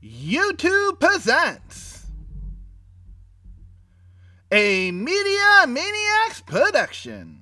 YouTube presents a Media Maniacs production.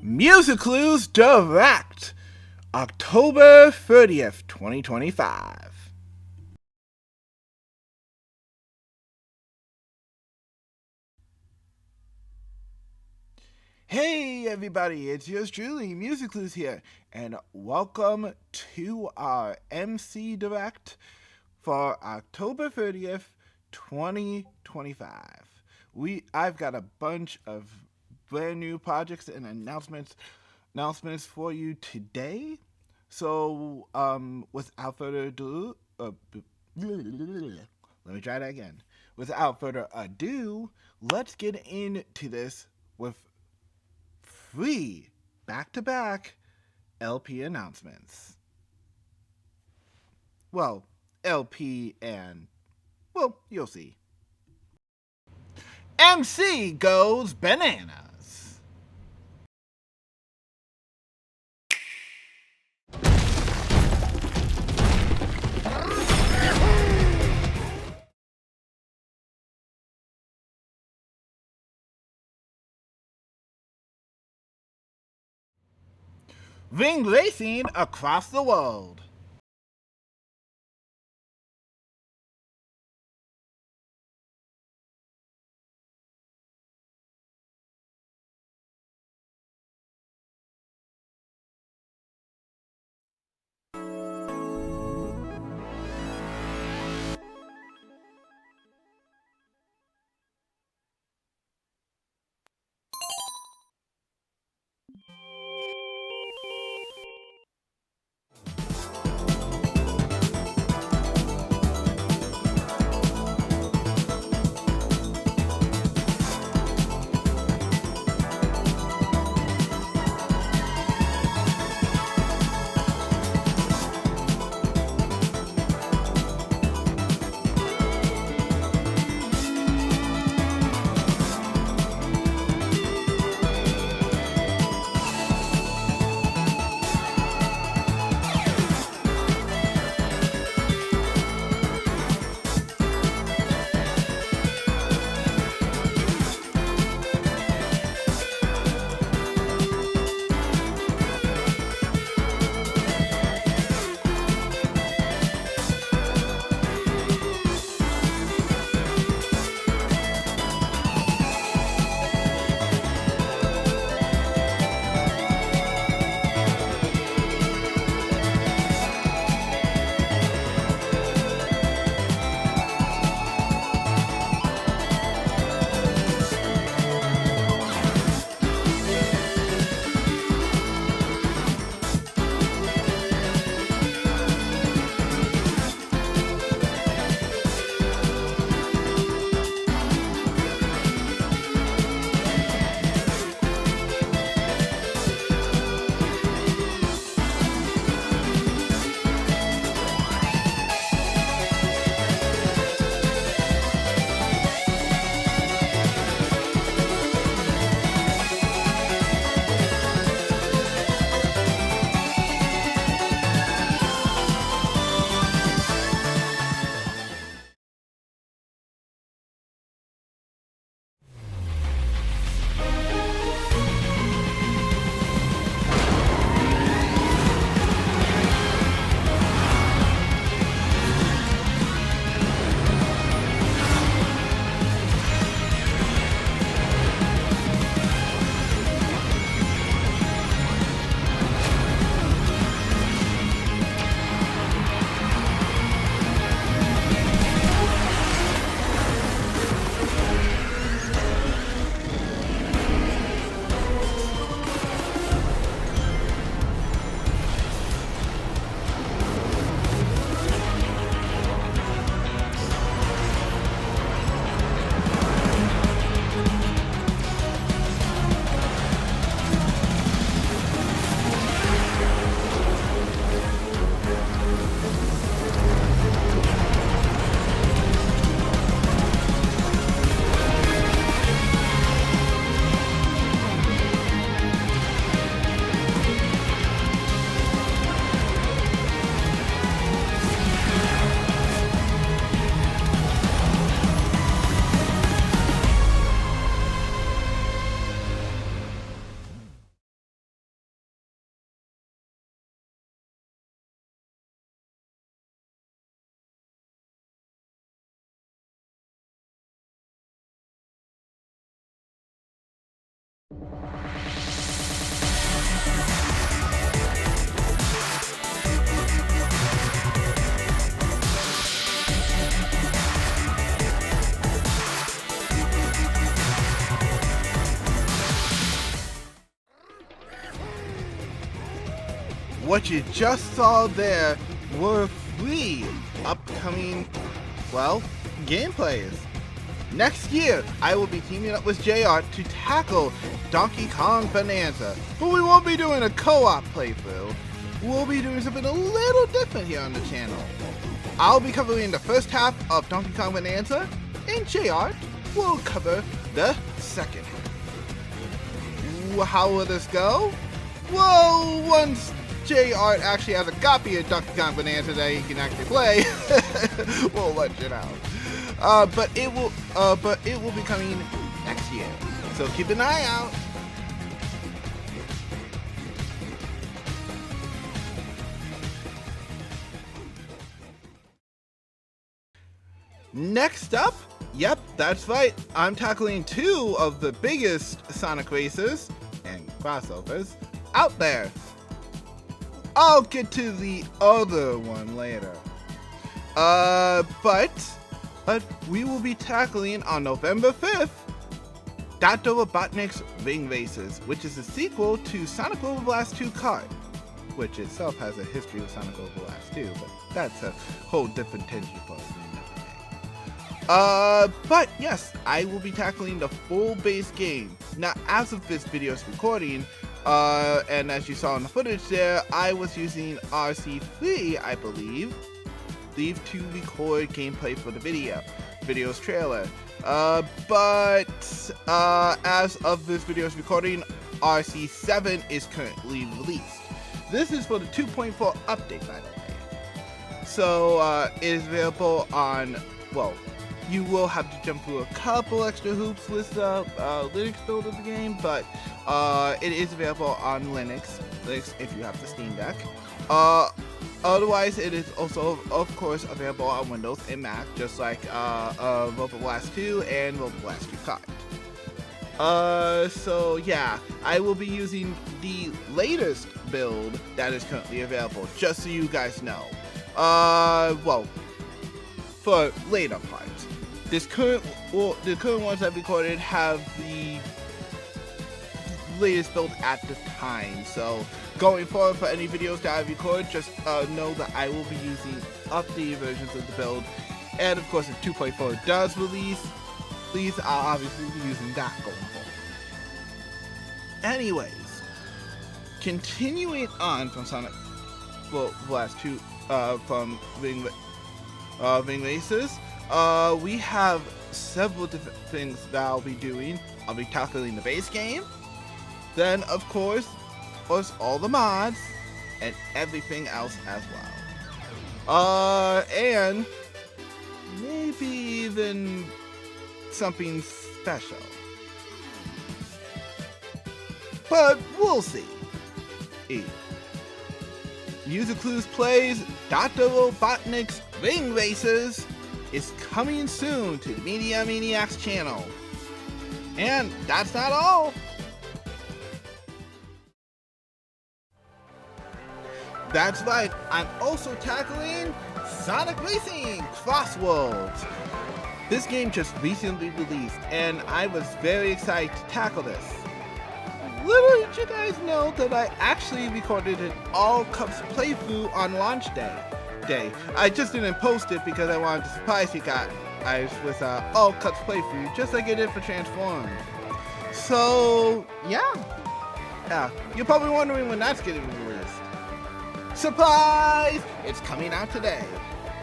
Music Clues Direct, October 30th, 2025. Hey everybody, it's yours truly, Music Clues here, and welcome to our MC Direct for October 30th, 2025. I've got a bunch of brand new projects and announcements for you today. So, without further ado, let me try that again. Without further ado, let's get into this with free back-to-back LP announcements. Well, LP and, well, you'll see. MC goes bananas. Ring racing across the world. what you just saw there were free upcoming, well, gameplays. Next year, I will be teaming up with Jart to tackle Donkey Kong Bonanza, but we won't be doing a co-op playthrough. We'll be doing something a little different here on the channel. I'll be covering the first half of Donkey Kong Bonanza, and Jart will cover the second half. How will this go? Well, once Jart actually has a copy of Donkey Kong Bonanza that he can actually play, we'll let you know. But it will be coming next year, so keep an eye out. Next up, yep, that's right, I'm tackling two of the biggest Sonic races and crossovers out there. I'll get to the other one later. But we will be tackling on November 5th, Dr. Robotnik's Ring Races, which is a sequel to Sonic Overblast 2 Kart, which itself has a history with Sonic Overblast 2, but that's a whole different tangent for another day. But yes, I will be tackling the full base game. Now, as of this video's recording, and as you saw in the footage there, I was using RC3, I believe, to record gameplay for the video's trailer. But as of this video's recording, RC7 is currently released. This is for the 2.4 update, by the way. So it is available on, well, you will have to jump through a couple extra hoops with the Linux build of the game, but it is available on Linux if you have the Steam Deck. Otherwise, it is also, of course, available on Windows and Mac, just like Overblast 2 and Overblast 2 Kart. So yeah, I will be using the latest build that is currently available, just so you guys know. Well, for later parts. The current ones I've recorded have the latest build at the time, so going forward for any videos that I record, just know that I will be using updated versions of the build, and of course if 2.4 does release, I'll obviously be using that going forward. Anyways, continuing on from Sonic Blast 2, from Ring Races, we have several different things that I'll be doing. I'll be tackling the base game, then of course all the mods, and everything else as well. And maybe even something special. But we'll see. User Clues plays Dr. Robotnik's Ring Races is coming soon to the Media Maniacs channel. And that's not all. That's right, I'm also tackling Sonic Racing Crossworlds. This game just recently released, and I was very excited to tackle this. Little did you guys know that I actually recorded an all cups playthrough on launch day. I just didn't post it because I wanted to surprise you guys with all cups playthrough, just like I did for Transform. So yeah, you're probably wondering when that's getting released. Surprise! It's coming out today.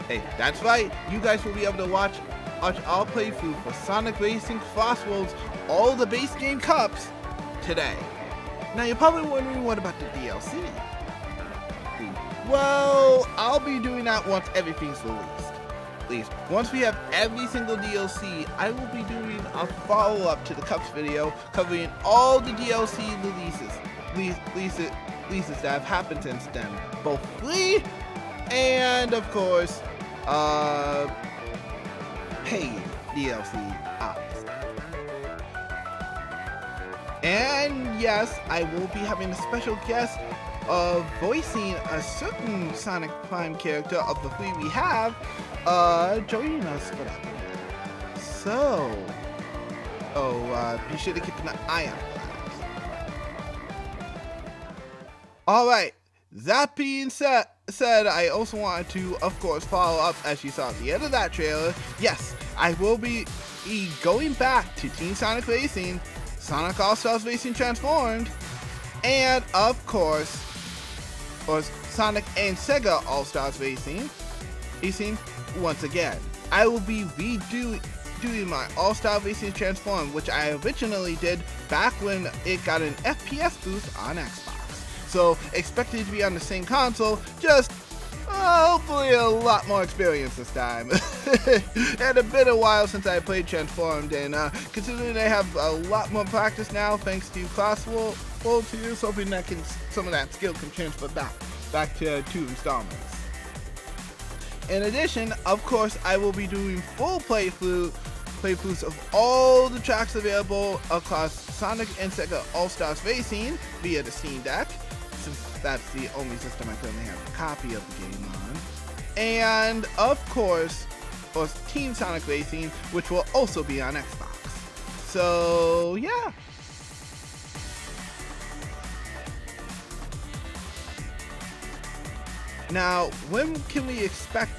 Hey, that's right, you guys will be able to watch all playthrough for Sonic Racing Crossworlds, all the base game cups, today. Now you're probably wondering, what about the DLC? Well, I'll be doing that once everything's released. At least, once we have every single DLC, I will be doing a follow-up to the Cups video covering all the DLC releases that have happened since then, both free and, of course, paid DLC, obviously. And yes, I will be having a special guest voicing a certain Sonic Prime character of the three we have, joining us for that. So, be sure to keep an eye out for that. Alright, That being said, I also wanted to, of course, follow up, as you saw at the end of that trailer. Yes, I will be going back to Team Sonic Racing, Sonic All-Stars Racing Transformed, and of course, or Sonic and Sega All-Stars Racing once again. I will be doing my All-Star Racing Transformed, which I originally did back when it got an FPS boost on Xbox. So expect it to be on the same console, just hopefully a lot more experience this time. It had been a while since I played Transformed, and considering I have a lot more practice now thanks to Class World 2, hoping that some of that skill can transfer back to 2 installments. In addition, of course, I will be doing full playthroughs of all the tracks available across Sonic and Sega All-Stars Racing via the Steam Deck, since that's the only system I currently have a copy of the game on. And, of course, Team Sonic Racing, which will also be on Xbox. So, yeah. Now, when can we expect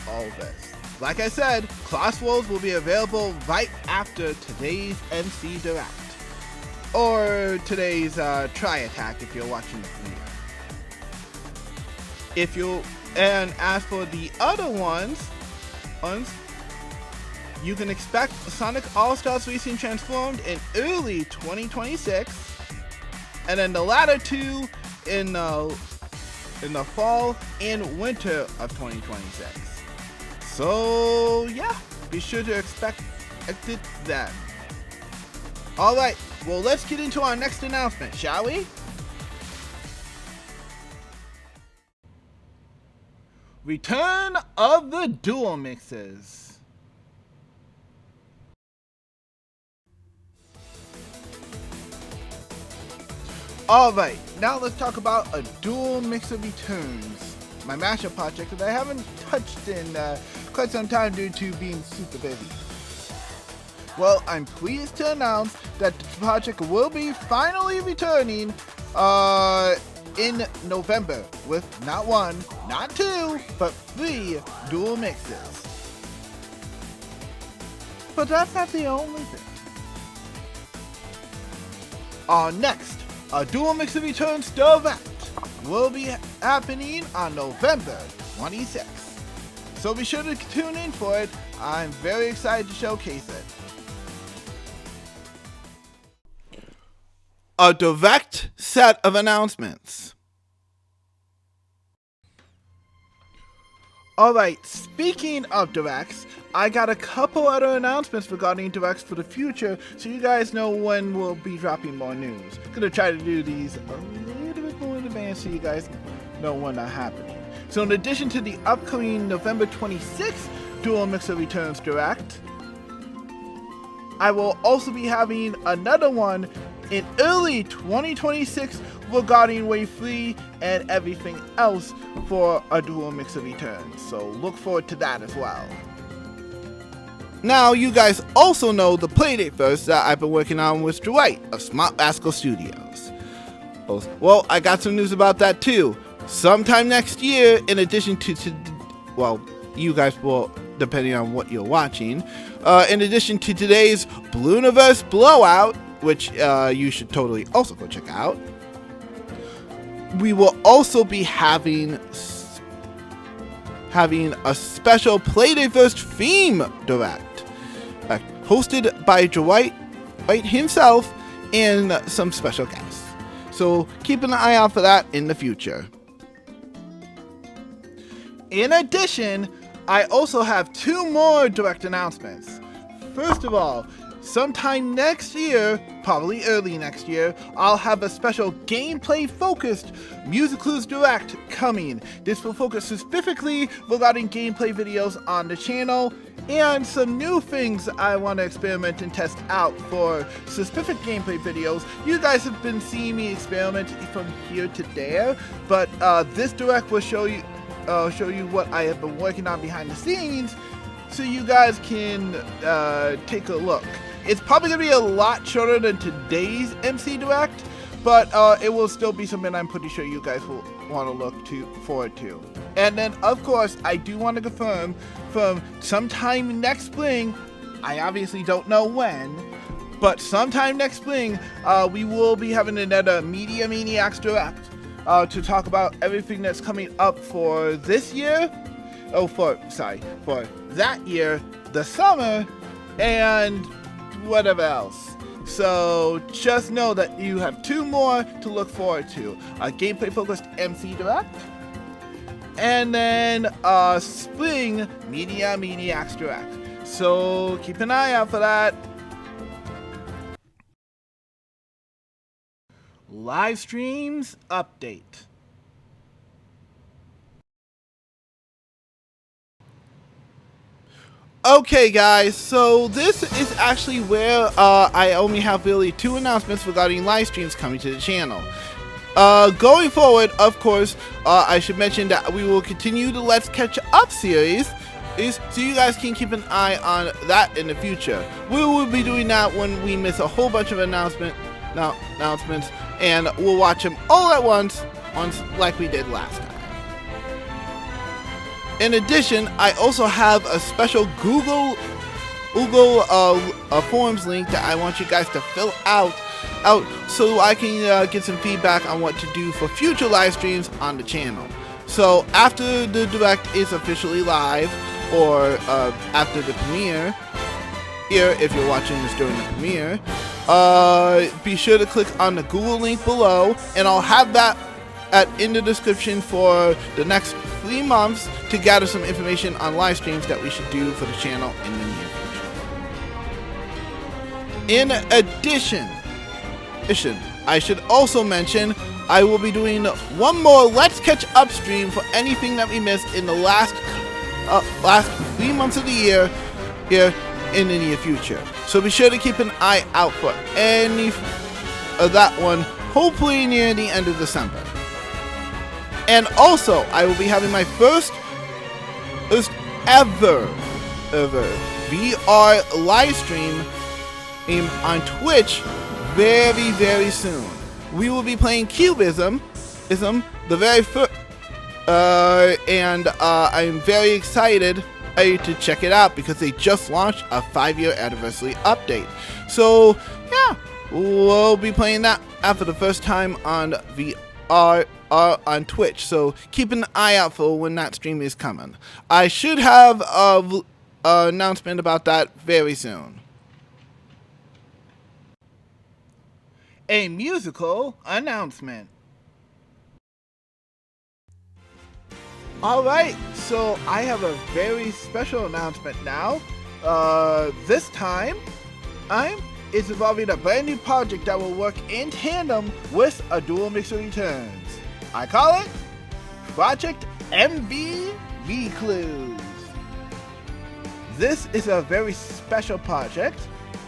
all this? Like I said, Class Worlds will be available right after today's MC Direct. Or today's Try Attack if you're watching the video. And as for the other ones, you can expect Sonic All-Stars Racing Transformed in early 2026. And then the latter two in the fall and winter of 2026. So yeah, be sure to expect it then. Alright, well let's get into our next announcement, shall we? Return of the dual mixes. Alright, now let's talk about a dual mixer returns. My mashup project that I haven't touched in quite some time due to being super busy. Well, I'm pleased to announce that the project will be finally returning in November with not 1, not 2, but 3 dual mixes. But that's not the only thing. Next, a dual mixer returns direct will be happening on November 26th. So be sure to tune in for it. I'm very excited to showcase it. A direct set of announcements. Alright, speaking of directs, I got a couple other announcements regarding directs for the future, so you guys know when we'll be dropping more news. I'm gonna try to do these a little bit more in advance so you guys know when they're happening. So in addition to the upcoming November 26th Dual Mixer Returns Direct, I will also be having another one in early 2026 regarding Wave 3 and everything else for a Dual Mixer Returns. So look forward to that as well. Now, you guys also know the Playdate First that I've been working on with Dwight of Smart Rascal Studios. Well, I got some news about that too. Sometime next year, in addition to well, you guys will, depending on what you're watching, in addition to today's Blooniverse Blowout, which you should totally also go check out, we will also be having a special Playdate First theme direct, hosted by Dwight himself and some special guests. So keep an eye out for that in the future. In addition, I also have 2 more direct announcements. First of all, sometime next year, probably early next year, I'll have a special gameplay-focused Music Clues Direct coming. This will focus specifically regarding gameplay videos on the channel and some new things I want to experiment and test out for specific gameplay videos. You guys have been seeing me experiment from here to there, but this Direct will show you what I have been working on behind the scenes, so you guys can take a look. It's probably going to be a lot shorter than today's MC Direct, but it will still be something I'm pretty sure you guys will want to look forward to. And then, of course, I do want to confirm from sometime next spring, I obviously don't know when, but sometime next spring, we will be having another Media Maniacs Direct to talk about everything that's coming up for this year. For that year, the summer, and whatever else. So just know that you have 2 more to look forward to. A gameplay-focused MC Direct, and then a spring Media Maniacs Direct. So keep an eye out for that. Live streams update. Okay guys, so this is actually where I only have really 2 announcements regarding live streams coming to the channel. Going forward, of course, I should mention that we will continue the Let's Catch Up series, so you guys can keep an eye on that in the future. We will be doing that when we miss a whole bunch of announcements, and we'll watch them all at once like we did last time. In addition, I also have a special Google Forms link that I want you guys to fill out so I can get some feedback on what to do for future live streams on the channel. So after the Direct is officially live, or after the premiere, here if you're watching this during the premiere, be sure to click on the Google link below, and I'll have that in the description for the next 3 months to gather some information on live streams that we should do for the channel in the near future. In addition, I should also mention I will be doing 1 more Let's Catch Up stream for anything that we missed in the last 3 months of the year here in the near future. So be sure to keep an eye out for any of that one, hopefully near the end of December. And also, I will be having my first ever VR live stream on Twitch very, very soon. We will be playing Cubism, the very first, and I'm very excited to check it out because they just launched a 5-year anniversary update. So yeah, we'll be playing that for the first time on VR. On Twitch, so keep an eye out for when that stream is coming. I should have an announcement about that very soon. A musical announcement. Alright, so I have a very special announcement now. This time, it's involving a brand new project that will work in tandem with A Dual Mixer Returns. I call it Project MV Recluse. This is a very special project,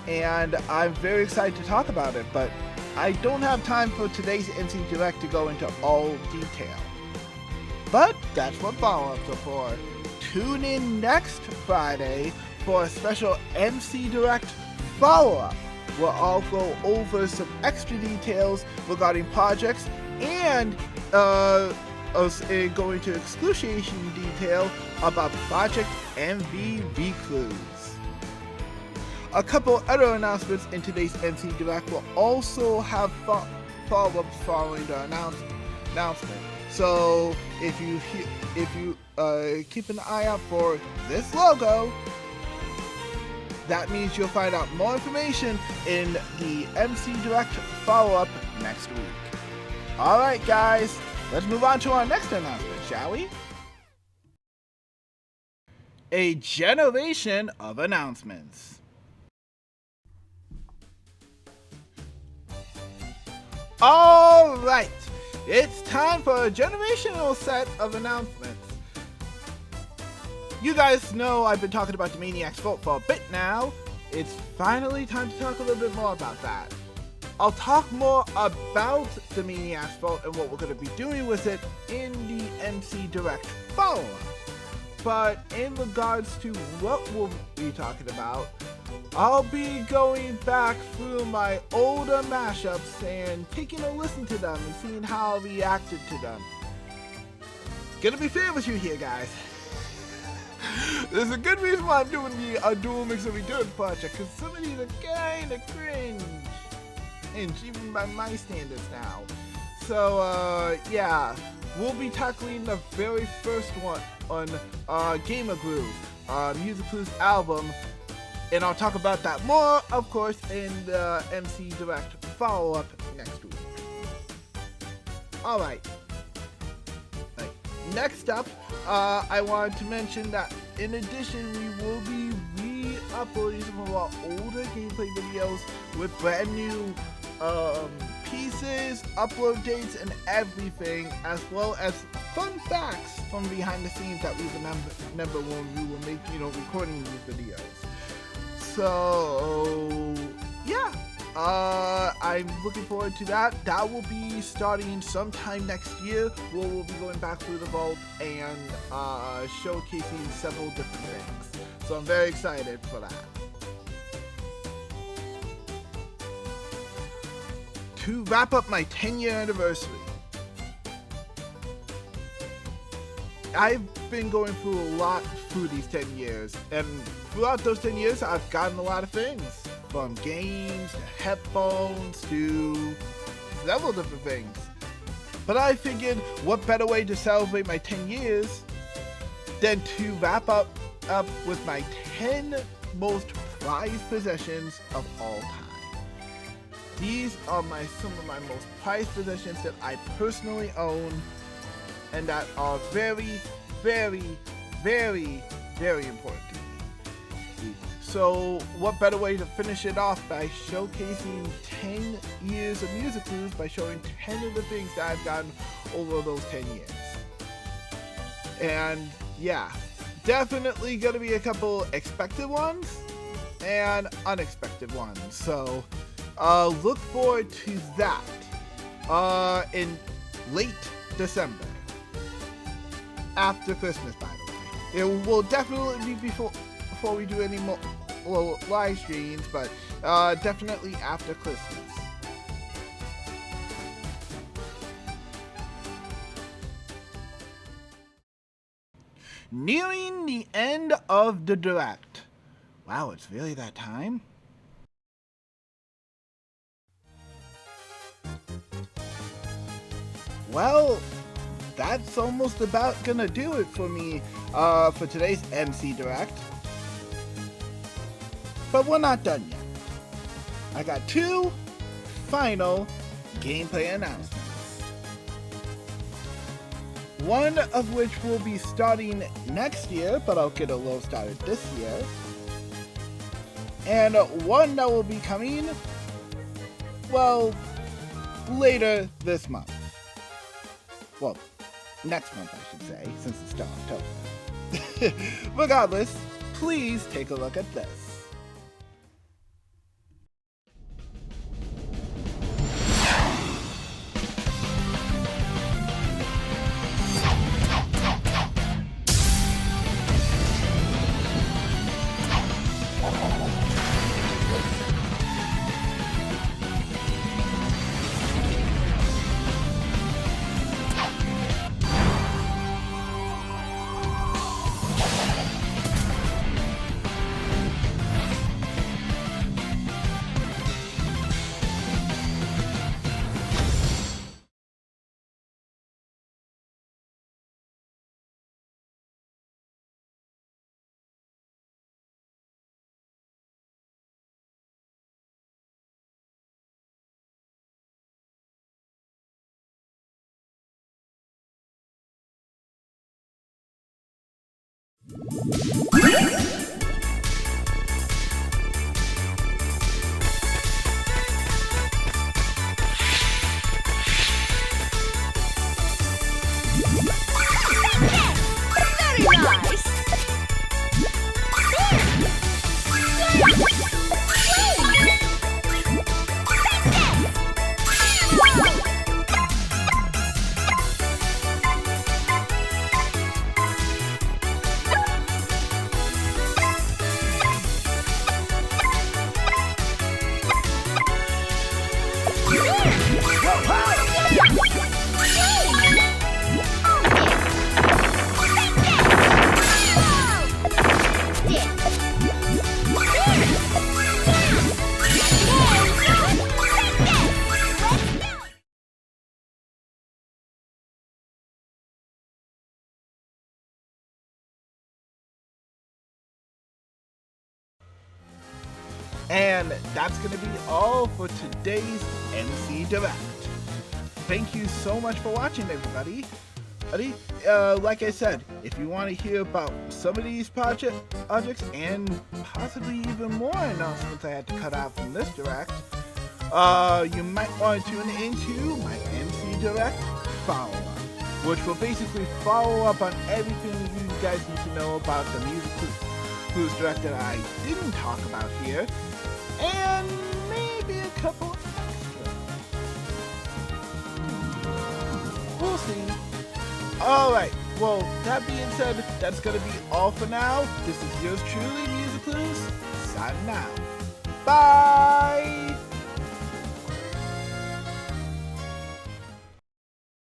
and I'm very excited to talk about it, but I don't have time for today's MC Direct to go into all detail. But that's what follow-ups are for. Tune in next Friday for a special MC Direct follow-up, where I'll go over some extra details regarding projects and go into excruciating detail about Project MV Recluse. A couple other announcements in today's MC Direct will also have follow-ups following the announcement. So if you keep an eye out for this logo, that means you'll find out more information in the MC Direct follow-up next week. Alright guys, let's move on to our next announcement, shall we? A generation of announcements. Alright, it's time for a generational set of announcements. You guys know I've been talking about the Maniacs Vault for a bit now. It's finally time to talk a little bit more about that. I'll talk more about the Maniacs Vault and what we're going to be doing with it in the MC Direct follow-up. But in regards to what we'll be talking about, I'll be going back through my older mashups and taking a listen to them and seeing how I reacted to them. Gonna be fair with you here, guys. There's a good reason why I'm doing the dual mix and return project, because some of these are kinda cringe. And even by my standards now. So, yeah. We'll be tackling the very first one on Gamer Groove, Music Clues album. And I'll talk about that more, of course, in the MC Direct follow-up next week. Alright. Next up, I wanted to mention that in addition, we will be re-uploading some of our older gameplay videos with brand new pieces, upload dates, and everything, as well as fun facts from behind the scenes that we remember when we were making, recording these videos. So, yeah. I'm looking forward to that. That will be starting sometime next year, where we'll be going back through the vault and showcasing several different things. So I'm very excited for that. To wrap up my 10-year anniversary, I've been going through a lot through these 10 years, and throughout those 10 years, I've gotten a lot of things. From games, to headphones, to several different things. But I figured, what better way to celebrate my 10 years than to wrap up with my 10 most prized possessions of all time. These are some of my most prized possessions that I personally own, and that are very, very, very, very important to me. So what better way to finish it off by showcasing 10 years of Music Clues by showing 10 of the things that I've gotten over those 10 years. And yeah, definitely gonna be a couple expected ones and unexpected ones. So look forward to that in late December. After Christmas, by the way. It will definitely be before we do any more live streams, but definitely after Christmas. Nearing the end of the Direct. Wow, it's really that time? Well, that's almost about gonna do it for me for today's MC Direct. But we're not done yet. I got 2 final gameplay announcements. One of which will be starting next year, but I'll get a little started this year. And one that will be coming, well, later this month. Well, next month I should say, since it's still October. Regardless, please take a look at this. And that's going to be all for today's MC Direct. Thank you so much for watching, everybody. Like I said, if you want to hear about some of these projects and possibly even more announcements I had to cut out from this Direct, you might want to tune into my MC Direct follow-up, which will basically follow up on everything you guys need to know about the Music Blues Direct that I didn't talk about here, and maybe a couple extra. We'll see. Alright, well, that being said, that's going to be all for now. This is yours truly, Music Blues, signing out. Bye!